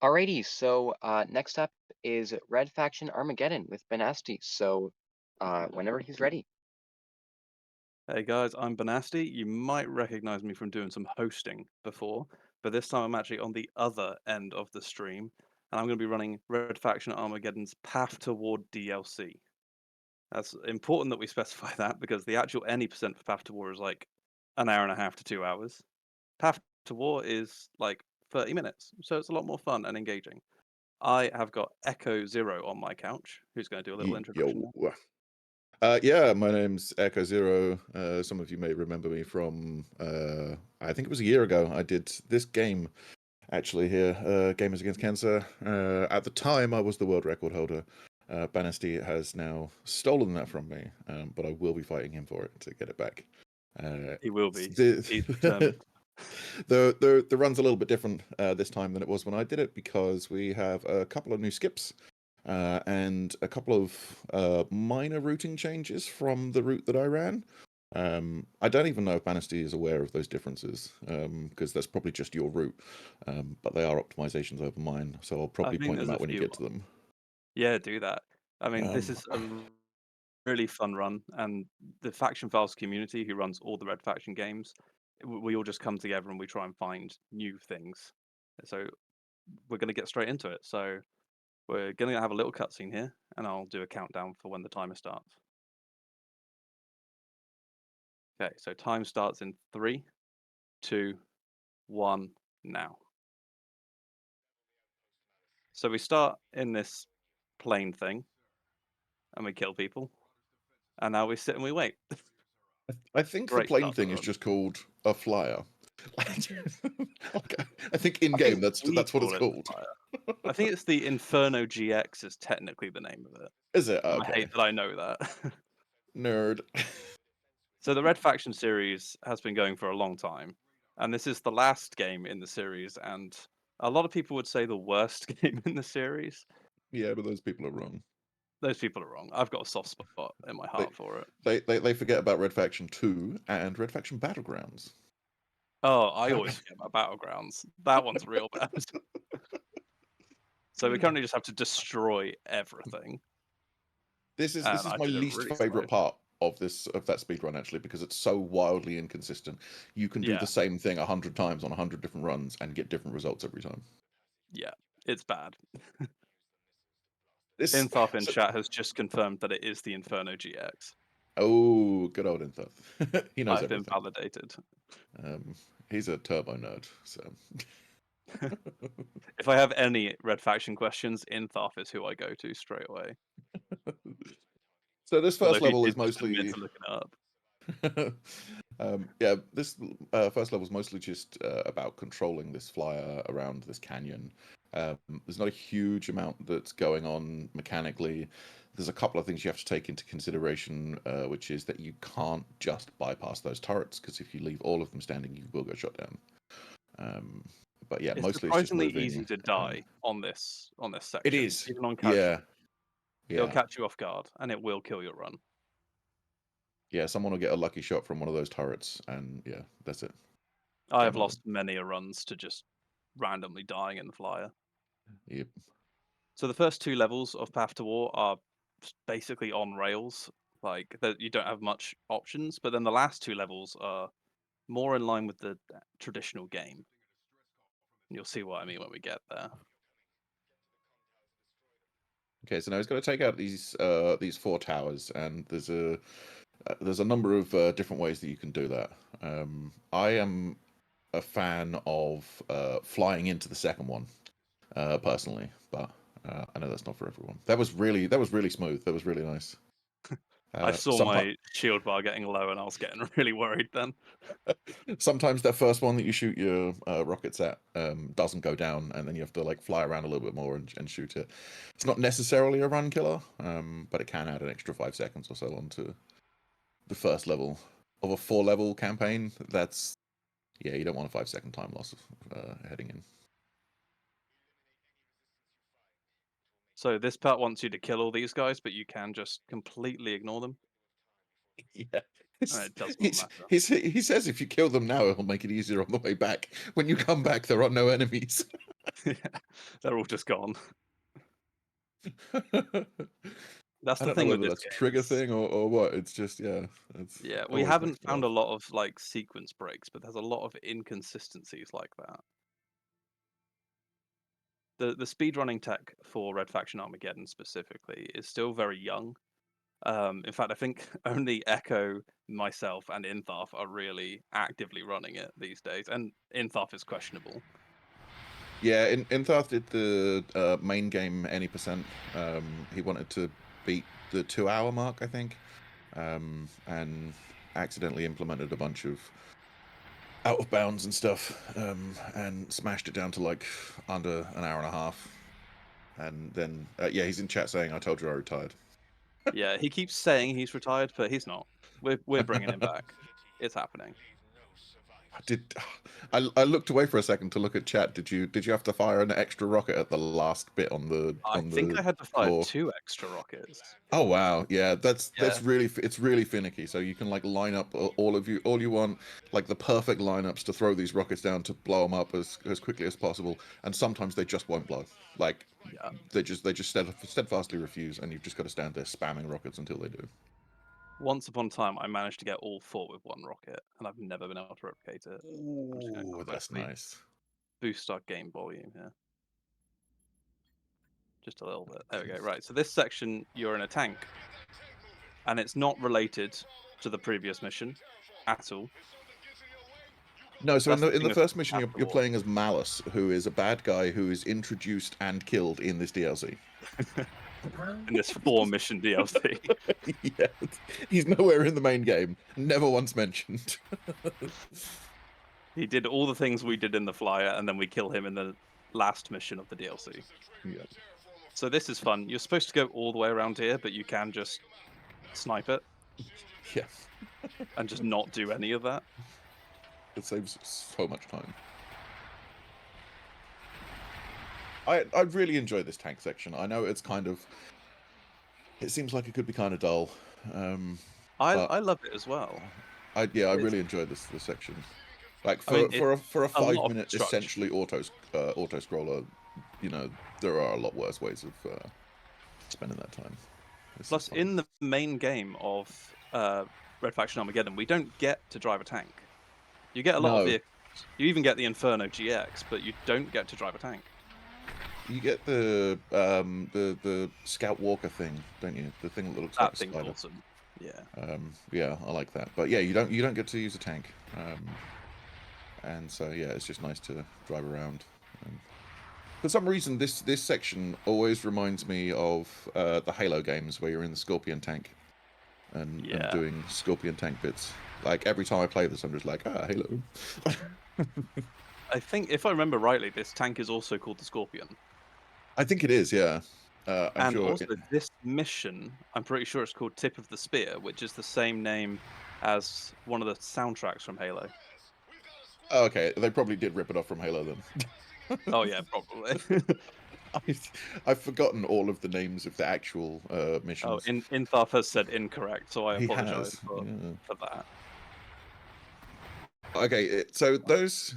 Alrighty, so next up is Red Faction Armageddon with Benasti. So whenever he's ready. Hey guys, I'm Benasti. You might recognize me from doing some hosting before, but this time I'm actually on the other end of the stream, and I'm going to be running Red Faction Armageddon's Path Toward DLC. That's important that we specify that because the actual any percent for Path to War is like an hour and a half to 2 hours. Path to War is like 30 minutes, so it's a lot more fun and engaging. I have got Echo Zero on my couch, who's going to do a little introduction Yo. now. Yeah, my name's Echo Zero. Some of you may remember me from, I think it was a year ago. I did this game actually here, Gamers Against Cancer. At the time, I was the world record holder. Banasty has now stolen that from me, but I will be fighting him for it to get it back. He will be. He's The, determined. the run's a little bit different this time than it was when I did it because we have a couple of new skips and a couple of minor routing changes from the route that I ran. I don't even know if Banasty is aware of those differences because that's probably just your route, but they are optimizations over mine, so I'll I probably think point them there's a out when you few. get to them. Yeah, do that. I mean, this Um, is a really fun run, and the Faction Files community, who runs all the Red Faction games, we all just come together and we try and find new things. So we're going to get straight into it. So we're going to have a little cutscene here, and I'll do a countdown for when the timer starts. Okay, so time starts in 3, 2, 1, now. So we start in this plane thing, and we kill people, and now we sit and we wait. I think the Great plane start to thing the is run. just called a flyer. Like, I think in I game think that's we what it's call it the called. Fire. I think it's the Inferno GX is technically the name of it, Is it? and I hate Okay. that I know that. Nerd. So the Red Faction series has been going for a long time, and this is the last game in the series, and a lot of people would say the worst game in the series. Yeah, but those people are wrong. Those people are wrong. I've got a soft spot in my They heart for it. they forget about Red Faction 2 and Red Faction Battlegrounds. Oh, I always forget about Battlegrounds. That one's real bad. So we currently just have to destroy everything, This and is I my did it least really slow. favorite part of that speed run actually because it's so wildly inconsistent. You can do Yeah, the same thing 100 times on 100 different runs and get different results every time. yeah, it's bad. This Inthop in so, chat has just confirmed that it is the Inferno GX. oh, good old Inthuf. He knows I've been everything. validated. Um, he's a turbo nerd. So If I have any Red Faction questions, Inthop is who I go to straight away. so this Although first he level did is just admit mostly to looking it up. yeah, this first level is mostly just about controlling this flyer around this canyon. There's not a huge amount that's going on mechanically. There's a couple of things you have to take into consideration, which is that you can't just bypass those turrets because if you leave all of them standing, you will get shot down. Um, but yeah, It's mostly it's just surprisingly easy moving. to die on this It section, is, even on yeah, casual. It'll yeah, catch you off guard, and it will kill your run. yeah. Someone will get a lucky shot from one of those turrets, and yeah, that's it. I have Game over. lost many a runs to just randomly dying in the flyer. Yep. So the first two levels of Path to War are basically on rails, like that you don't have much options. But then the last two levels are more in line with the traditional game. You'll see what I mean when we get there. Okay, so now he's got to take out these four towers, and there's a number of different ways that you can do that. I am a fan of flying into the second one personally, but I know that's not for everyone. That was really smooth. That was really nice. I saw Sometimes my shield bar getting low, and I was getting really worried then. sometimes that first one that you shoot your rockets at doesn't go down, and then you have to like fly around a little bit more and shoot it. It's not necessarily a run killer, but it can add an extra 5 seconds or so onto the first level of a 4 level campaign. That's yeah, you don't want a 5 second time loss of heading in. So this part wants you to kill all these guys, but you can just completely ignore them, Yeah. and it does not matter. He says if you kill them now, it'll make it easier on the way back. When you come back, there are no enemies. Yeah, they're all just gone. That's I the don't know thing with whether this that's a game trigger is, thing or what. It's just it's yeah, we always makes haven't me found a laugh. lot of like sequence breaks, but there's a lot of inconsistencies like that. The speedrunning tech for Red Faction Armageddon specifically is still very young. In fact, I think only Echo, myself, and Intharf are really actively running it these days, and Intharf is questionable. Yeah, Intharth did the main game any percent. He wanted to beat the 2 hour mark, I think, and accidentally implemented a bunch of out of bounds and stuff, and smashed it down to like under an hour and a half. And then, yeah, he's in chat saying, "I told you I retired." Yeah, he keeps saying he's retired, but he's not. We're bringing him back. It's happening. Did I looked away for a second to look at chat? Did you have to fire an extra rocket at the last bit on the I on think the I had to fire floor? 2 extra rockets. Oh wow, yeah, Yeah, that's really it's really finicky. So you can like line up all you want, like the perfect lineups to throw these rockets down to blow them up as quickly as possible. And sometimes they just won't blow. Like yeah. they just steadfastly refuse, and you've just got to stand there spamming rockets until they do. Once upon a time, I managed to get all 4 with 1 rocket, and I've never been able to replicate it. I'm just gonna Ooh, that's quickly nice. boost our game volume here. Just a little bit. There we go. Right, so this section, you're in a tank, and it's not related to the previous mission at all. No, so in That's the the thing with first mission, After you're War. playing as Malice, who is a bad guy who is introduced and killed in this DLC. In this 4-mission DLC. Yeah, he's nowhere in the main game. Never once mentioned. He did all the things we did in the flyer, and then we kill him in the last mission of the DLC. Yeah. So this is fun. You're supposed to go all the way around here, but you can just snipe it Yeah. and just not do any of that. It saves so much time. I really enjoy this tank section. I know it's kind of it seems like it could be kind of dull, but I love it as well. I It's, really enjoy this section. Like I mean, for it's for a a lot of 5 minute construction. essentially auto scroller, you know, there are a lot worse ways of spending that time. This is Plus, fun. in the main game of Red Faction Armageddon, we don't get to drive a tank. You get a lot of No, vehicles. You even get the Inferno GX, but you don't get to drive a tank. you get the Scout Walker thing, don't you? The thing that looks like That a thing's spider. awesome. Yeah. Yeah, I like that. But yeah, you don't get to use a tank. And so yeah, it's just nice to drive around. For some reason, this section always reminds me of the Halo games where you're in the Scorpion tank and Yeah. doing Scorpion tank bits. Like every time I play this, I'm just like, Halo. I think, if I remember rightly, this tank is also called the Scorpion. I think it is, yeah. I'm And sure. also, this mission, I'm pretty sure it's called Tip of the Spear, which is the same name as one of the soundtracks from Halo. Oh, okay, they probably did rip it off from Halo then. Oh, yeah, probably. I've forgotten all of the names of the actual Oh, missions. Intharf has said incorrect, so I He apologize has. for, Yeah. for that. Okay, so those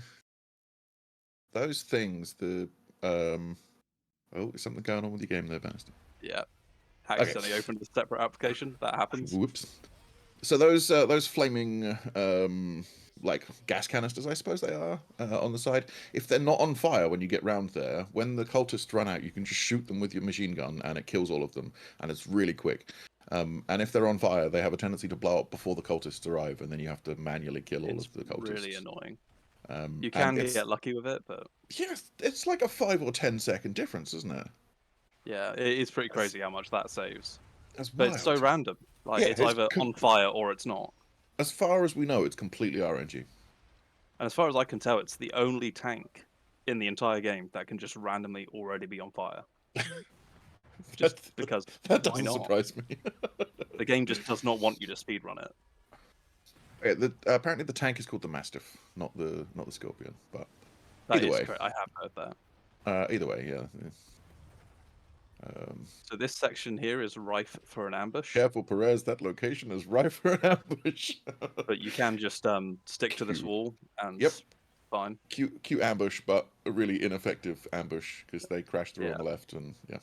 things, the oh, is something going on with your game there, Bannister? Yeah. Okay. Accidentally opened a separate application. That happens. Whoops. So those flaming like gas canisters, I suppose they are, on the side. If they're not on fire when you get round there, when the cultists run out, you can just shoot them with your machine gun, and it kills all of them, and it's really quick. And if they're on fire, they have a tendency to blow up before the cultists arrive, and then you have to manually kill all It's of the really cultists. annoying. Um, You and can it's get lucky with it, but yeah, it's like a 5 or 10 second difference, isn't it? yeah, it is pretty That's crazy how much that saves. that's But it's so wild. random. Like, Yeah, it's either on fire or it's not. as far as we know, it's completely RNG. And as far as I can tell, it's the only tank in the entire game that can just randomly already be on fire. Just That, because that why doesn't not? surprise me. The game just does not want you to speedrun it. Okay, apparently the tank is called the Mastiff, not the Scorpion. But That either is way, correct. I have heard that. yeah. So this section here is rife for an ambush, Careful, Perez. That location is ripe for an ambush. but you can just stick to this Q. wall and Yep. fine. cute ambush, but a really ineffective ambush because they crash through on Yeah. the left, and yeah.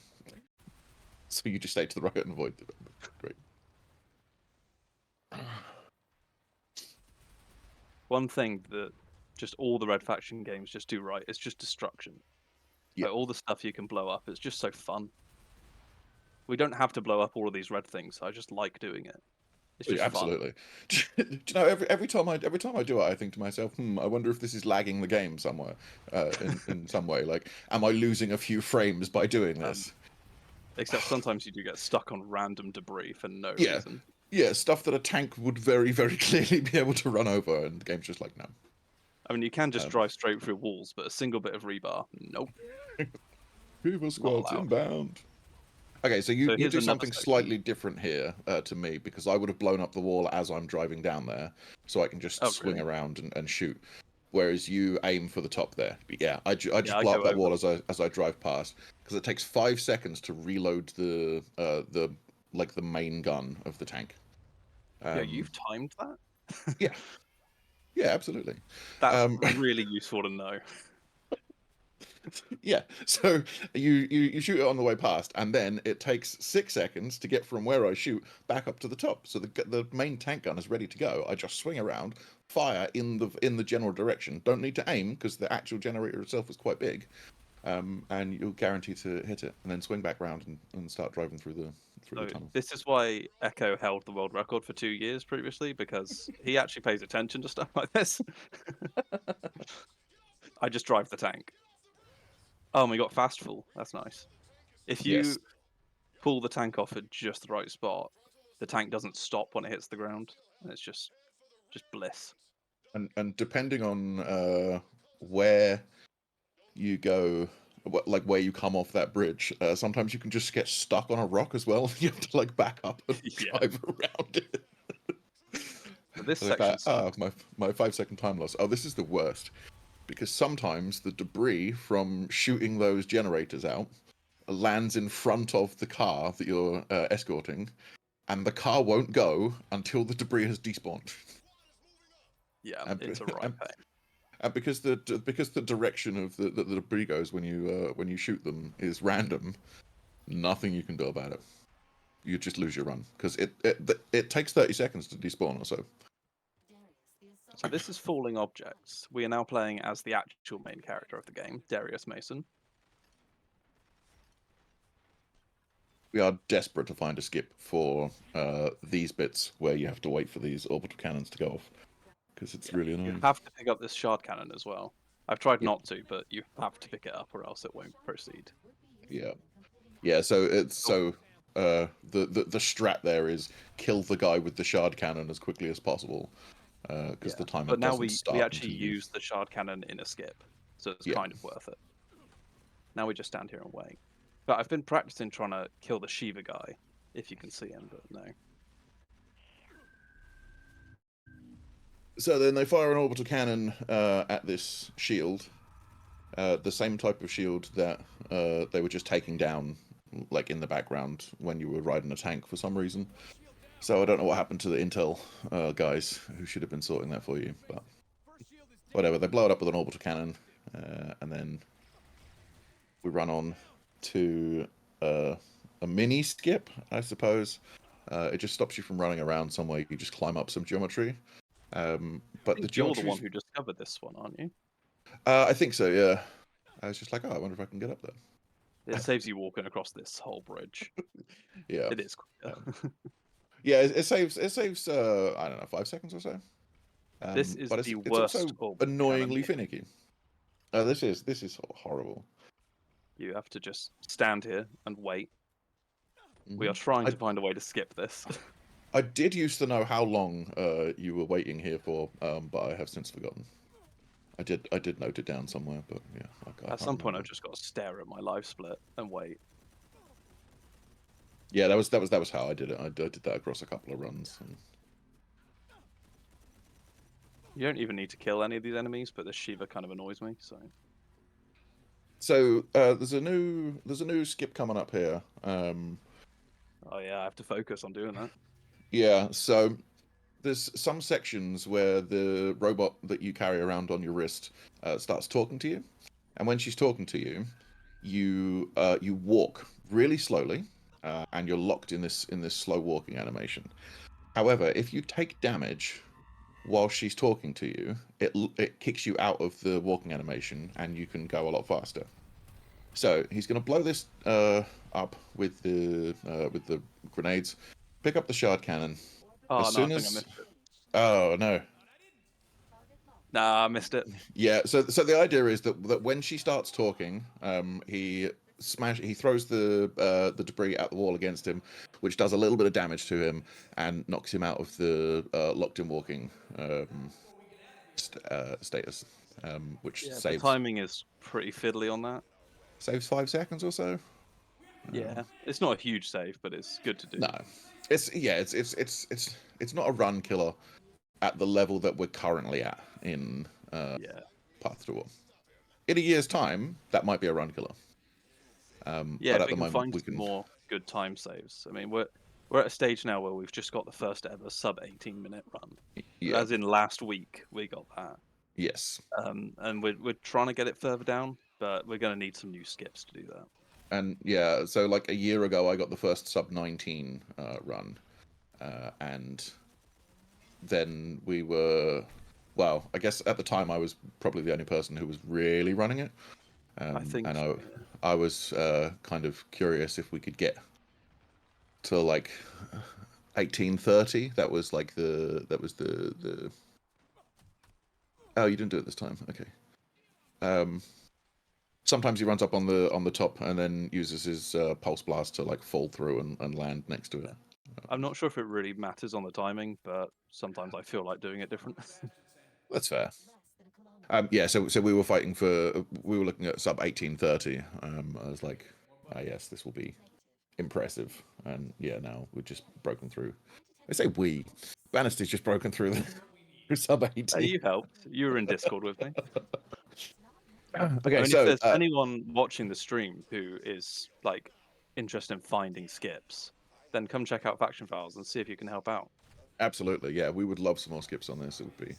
So you just stay to the right and avoid the ambush. Great. One thing that just all the Red Faction games just do right is just destruction. Yeah. Like all the stuff you can blow up, it's just so fun. We don't have to blow up all of these red things. I just like doing it. It's just fun. Absolutely. Do you know, every time I do it, I think to myself, I wonder if this is lagging the game somewhere, in some way. Like, am I losing a few frames by doing this? Except sometimes you do get stuck on random debris for no Yeah. reason. Yeah, stuff that a tank would very, very clearly be able to run over, and the game's just like, no. I mean, you can just drive straight through walls, but a single bit of rebar, nope. Hoover squads allowed. inbound. Okay, so you here's do another something section. slightly different here to me, because I would have blown up the wall as I'm driving down there, so I can just swing really? around and shoot. Whereas you aim for the top there. But yeah, I just I blow go up that wall over. as I drive past, because it takes 5 seconds to reload the main gun of the tank. Yeah, you've timed that? Yeah. Yeah, absolutely. That's really useful to know. Yeah, so you shoot it on the way past, and then it takes 6 seconds to get from where I shoot back up to the top. So the main tank gun is ready to go. I just swing around, fire in the general direction. Don't need to aim because the actual generator itself is quite big, and you'll guarantee to hit it. And then swing back around and start driving through the tunnel. This is why Echo held the world record for 2 years previously, because he actually pays attention to stuff like this. I just drive the tank. Oh, and we got fast full. That's nice. If you Yes. pull the tank off at just the right spot, the tank doesn't stop when it hits the ground, and it's just bliss. And depending on where you go, like where you come off that bridge, sometimes you can just get stuck on a rock as well. You have to like back up and drive around it. But this Like section that, sucks. my 5 second time loss. Oh, this is the worst, because sometimes the debris from shooting those generators out lands in front of the car that you're escorting, and the car won't go until the debris has despawned. Yeah, And, it's a right pain. and because the direction of the debris goes when you shoot them is random, nothing you can do about it. You just lose your run because it takes 30 seconds to despawn or so. So this is Falling Objects. We are now playing as the actual main character of the game, Darius Mason. We are desperate to find a skip for these bits where you have to wait for these orbital cannons to go off, because it's really annoying. You have to pick up this shard cannon as well. I've tried not to, but you have to pick it up or else it won't proceed. Yeah. So the strat there is kill the guy with the shard cannon as quickly as possible, because the timer But now doesn't we start actually until you... use the shard cannon in a skip, so it's kind of worth it. Now we just stand here and wait. But I've been practicing trying to kill the Shiva guy, if you can see him, but no. So then they fire an orbital cannon at this shield, the same type of shield that they were just taking down, like in the background when you were riding a tank for some reason. So I don't know what happened to the intel guys who should have been sorting that for you, but whatever. They blow it up with an orbital cannon, and then we run on to a mini skip, I suppose. It just stops you from running around somewhere. You just climb up some geometry. But the You're the geometry... one who discovered this one, aren't you? I think so, yeah. I was just like, oh, I wonder if I can get up there. It saves you walking across this whole bridge. Yeah. It is quicker. Yeah, it saves I don't know, 5 seconds or so. This is but the it's also worst orbital annoyingly cannon. finicky. This is horrible. You have to just stand here and wait. We are Mhm. trying to find a way to skip this. I did used to know how long you were waiting here for, but I have since forgotten. I did note it down somewhere, but yeah. I At can't some point, remember. I've just got to stare at my live split and wait. Yeah, that was how I did it. I did that across a couple of runs. And... You don't even need to kill any of these enemies, but this Shiva kind of annoys me. So there's a new skip coming up here. Oh yeah, I have to focus on doing that. Yeah, so there's some sections where the robot that you carry around on your wrist starts talking to you, and when she's talking to you, you walk really slowly, and you're locked in this slow walking animation. However, if you take damage while she's talking to you, it kicks you out of the walking animation, and you can go a lot faster. So he's going to blow this up with the grenades. Pick up the shard cannon. As Oh no, I soon think I as missed it. oh no, Nah, I missed it. yeah. So the idea is that when she starts talking, he throws the debris at the wall against him, which does a little bit of damage to him and knocks him out of the locked in walking status, which Yeah, the saves timing is pretty fiddly on that. 5 seconds or so. Yeah, it's not a huge save, but it's good to do. No, it's not a run killer at the level that we're currently at in Yeah, Path to War. In a year's time, that might be a run killer. yeah. But If at we the can moment, find we some can. more good time saves, I mean, we're at a stage now where we've just got the first ever sub 18-minute run. Yeah. As in last week, we got that. Yes. And we're trying to get it further down, but we're going to need some new skips to do that. And yeah, so like a year ago, I got the first sub 19 run, and then we were. Well, I guess at the time I was probably the only person who was really running it, I think and so, I was kind of curious if we could get to like 1830. That was like the. Oh, you didn't do it this time. Okay. Sometimes he runs up on the top and then uses his pulse blast to like fall through and land next to it. yeah. I'm not sure if it really matters on the timing, but sometimes I feel like doing it different. That's fair. Yeah, so we were fighting for we were looking at sub 1830. I was like, ah, yes, this will be impressive. And yeah, now we've just broken through. I say we. Bannister's just broken through through sub 18. You helped. You were in Discord with me. I Okay, mean, if so there's anyone watching the stream who is like interested in finding skips, then come check out Faction Files and see if you can help out. absolutely, yeah, we would love some more skips on this. It would be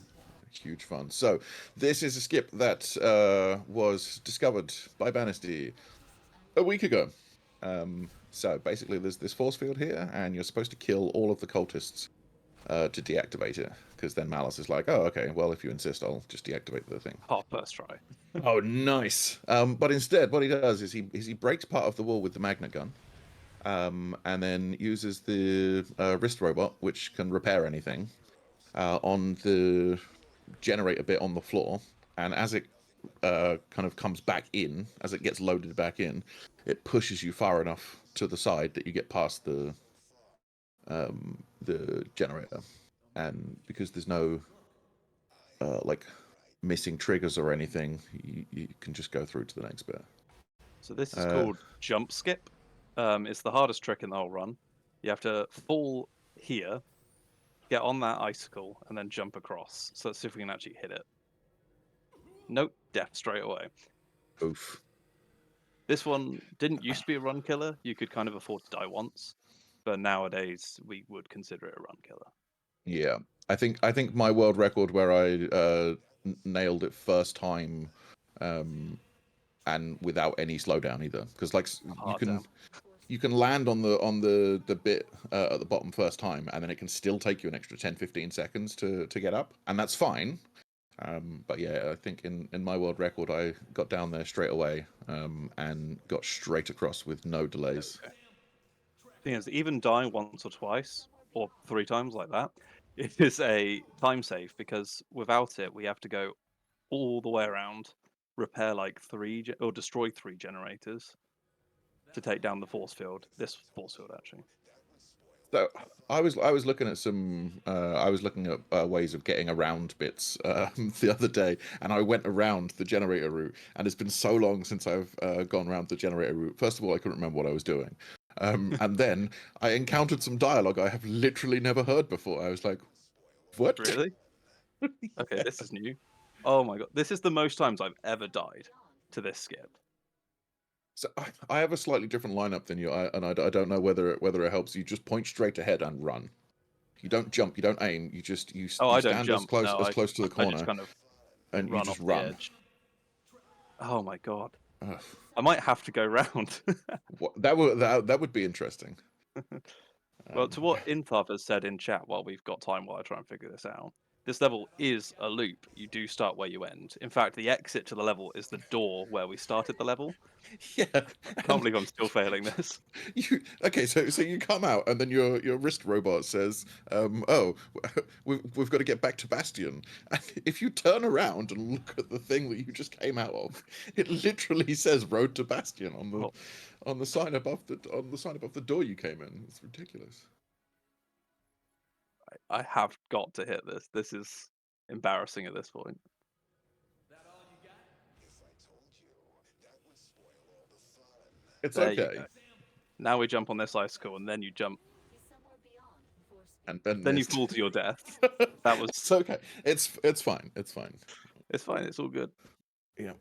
huge fun. So this is a skip that was discovered by Bannister a week ago. So basically, there's this force field here, and you're supposed to kill all of the cultists to deactivate it. Because then Malice is like, oh, okay, well, if you insist, I'll just deactivate the thing. Oh, first try. Oh, nice. But instead, what he does is he breaks part of the wall with the magnet gun, and then uses the wrist robot, which can repair anything, on the generator bit on the floor. And as it kind of comes back in, as it gets loaded back in, it pushes you far enough to the side that you get past the generator. And because there's no like missing triggers or anything, you can just go through to the next bit. So this is called jump skip. It's the hardest trick in the whole run. You have to fall here, get on that icicle, and then jump across. So let's see if we can actually hit it. Nope, death straight away. Oof. This one didn't used to be a run killer. You could kind of afford to die once, but nowadays we would consider it a run killer. Yeah, I think my world record where I nailed it first time, and without any slowdown either, because like you can land on the bit at the bottom first time, and then it can still take you an extra 10-15 seconds to get up, and that's fine. But yeah, I think in my world record, I got down there straight away, and got straight across with no delays. Okay. Thing is, even dying once or twice or 3 times like that, it is a time save because without it, we have to go all the way around, repair like or destroy 3 generators to take down the force field. This force field actually. So I was looking at some ways of getting around bits the other day, and I went around the generator route, and it's been so long since I've gone around the generator route. First of all, I couldn't remember what I was doing, and then I encountered some dialogue I have literally never heard before. I was like, "What?" Really? Okay, this is new. Oh my god, this is the most times I've ever died to this skip. So I have a slightly different lineup than you, and I don't know whether it helps. You just point straight ahead and run. You don't jump. You don't aim. Oh, You I don't stand jump. No, as close to the I just corner, kind of and you run just off the run. edge. Oh my god. Ugh. I might have to go round. That would be interesting. Well, Um, to what Inthaf has said in chat while we've got time while I try and figure this out, this level is a loop. You do start where you end. In fact, the exit to the level is the door where we started the level. yeah, I can't and believe I'm still failing this. okay, so you come out, and then your wrist robot says, "Oh, we've got to get back to Bastion." And if you turn around and look at the thing that you just came out of, it literally says "Road to Bastion" Oh, on the sign above the door you came in. It's ridiculous. I have got to hit this. This is embarrassing at this point. It's There you okay, go. Now we jump on this icicle, and then you jump. and Ben Then you missed. fall to your death. That was. It's okay. It's fine. It's fine. It's fine. It's all good. Yeah.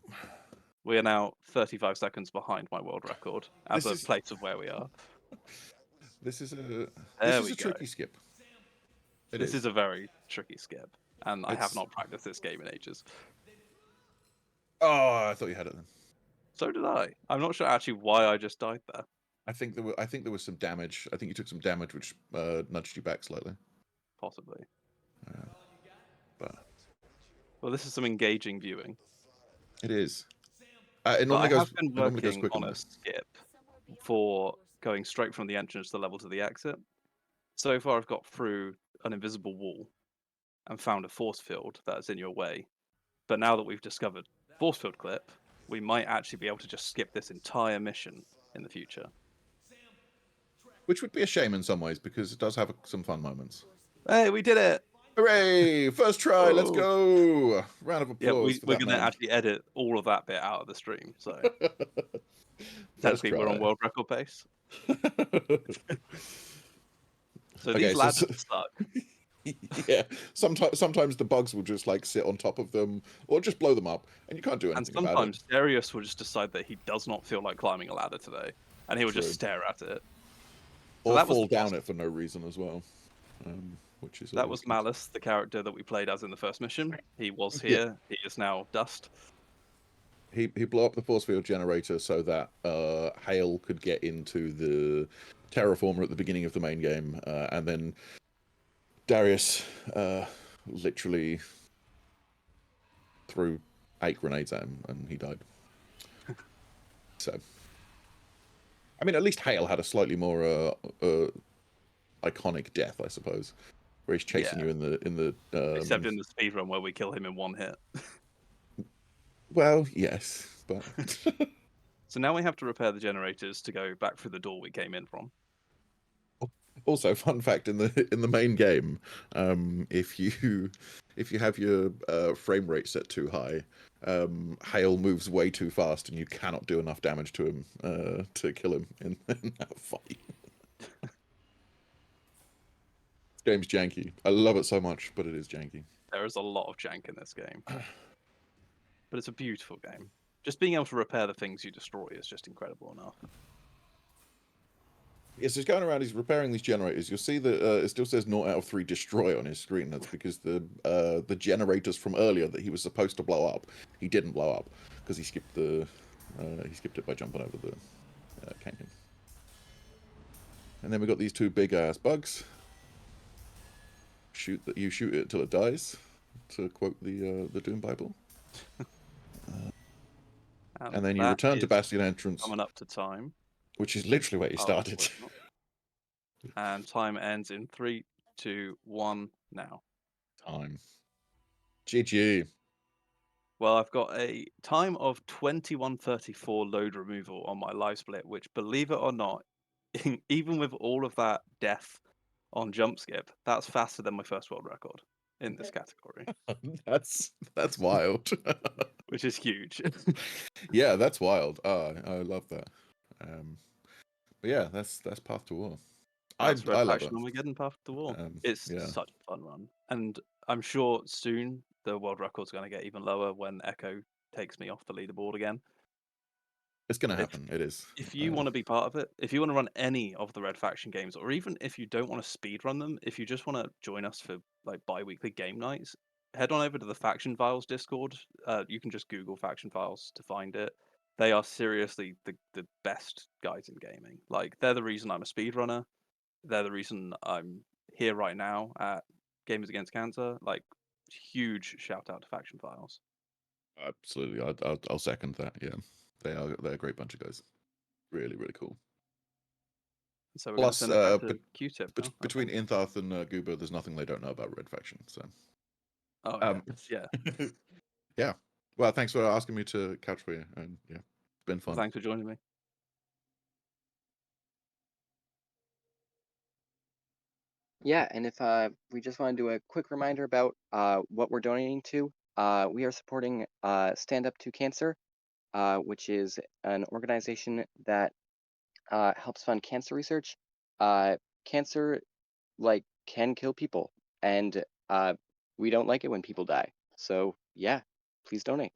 We are now 35 seconds behind my world record as This a is place of where we are. this is a There we go. tricky skip. It This is. is a very tricky skip, and I have It's. not practiced this game in ages. Oh, I thought you had it then. So did I. I'm not sure actually why I just died there. I think there was some damage. I think you took some damage, which nudged you back slightly. Possibly. But Well, this is some engaging viewing. it is. But I have been It normally goes working quicker on than a this. skip for going straight from the entrance to the level to the exit. So far, I've got through an invisible wall and found a force field that's in your way. But now that we've discovered force field clip, we might actually be able to just skip this entire mission in the future. Which would be a shame in some ways because it does have some fun moments. Hey, we did it! Hooray! First try. Let's Oh. go. Round of Yeah, applause for we're that going to man. actually edit all of that bit out of the stream. So First technically, we're on try. world record pace. So Okay, these ladders suck. yeah. Sometimes the bugs will just like sit on top of them or just blow them up, and you can't do And anything about it. sometimes Darius will just decide that he does not feel like climbing a ladder today, and he will True. just stare at it. Or that was fall the boss. down it for no reason as well. Which is That always was good. Malice, the character that we played as in the first mission. He was Yeah. here. He is now dust. He blew up the force field generator so that Hale could get into the terraformer at the beginning of the main game, and then Darius literally threw 8 grenades at him, and he died. So, I mean, at least Hale had a slightly more iconic death, I suppose, where he's chasing Yeah. you in the. Except in the speedrun where we kill him in one hit. Well, yes, but So now we have to repair the generators to go back through the door we came in from. also, fun fact in the main game, if you have your frame rate set too high, Hale moves way too fast, and you cannot do enough damage to him to kill him in that fight. Game's janky. I love it so much, but it is janky. There is a lot of jank in this game. But it's a beautiful game. Just being able to repair the things you destroy is just incredible enough. Yes, he's going around. He's repairing these generators. You'll see that it still says 0 out of 3 destroy on his screen. That's because the generators from earlier that he was supposed to blow up, he didn't blow up because he skipped it by jumping over the canyon. And then we got these 2 big ass bugs. You shoot it till it dies, to quote the Doom Bible. And then you that return to is Bastion entrance, coming up to time. which is literally where you Oh, started. it's not. And time ends in 3, 2, 1 now. Time. GG. Well, I've got a time of 21:34 load removal on my live split, which, believe it or not, even with all of that death on jump skip, that's faster than my first world record in this category, That's wild. which is huge. Yeah, that's wild. I love that. But yeah, that's Path to War. That's Red I love Faction it. Armageddon Path to War. It's Yeah. such a fun run, and I'm sure soon the world record's going to get even lower when Echo takes me off the leaderboard again. It's gonna If happen. It is. if you want to be part of it, if you want to run any of the Red Faction games, or even if you don't want to speed run them, if you just want to join us for like bi-weekly game nights, head on over to the Faction Files Discord. You can just Google Faction Files to find it. They are seriously the best guys in gaming. Like they're the reason I'm a speedrunner. They're the reason I'm here right now at Gamers Against Cancer. Like huge shout out to Faction Files. Absolutely. I'll second that. Yeah, they're a great bunch of guys. Really, really cool. So we're going to Plus, send it back to Q-Tip now. between Okay. Intharth and Goober, there's nothing they don't know about Red Faction. So, Oh yeah. yeah. Well, thanks for asking me to couch for you, and yeah, it's been Well, fun. thanks for joining me. Yeah, and if we just want to do a quick reminder about what we're donating to, we are supporting Stand Up to Cancer, which is an organization that helps fund cancer research. Cancer can kill people, and we don't like it when people die. So yeah, please donate.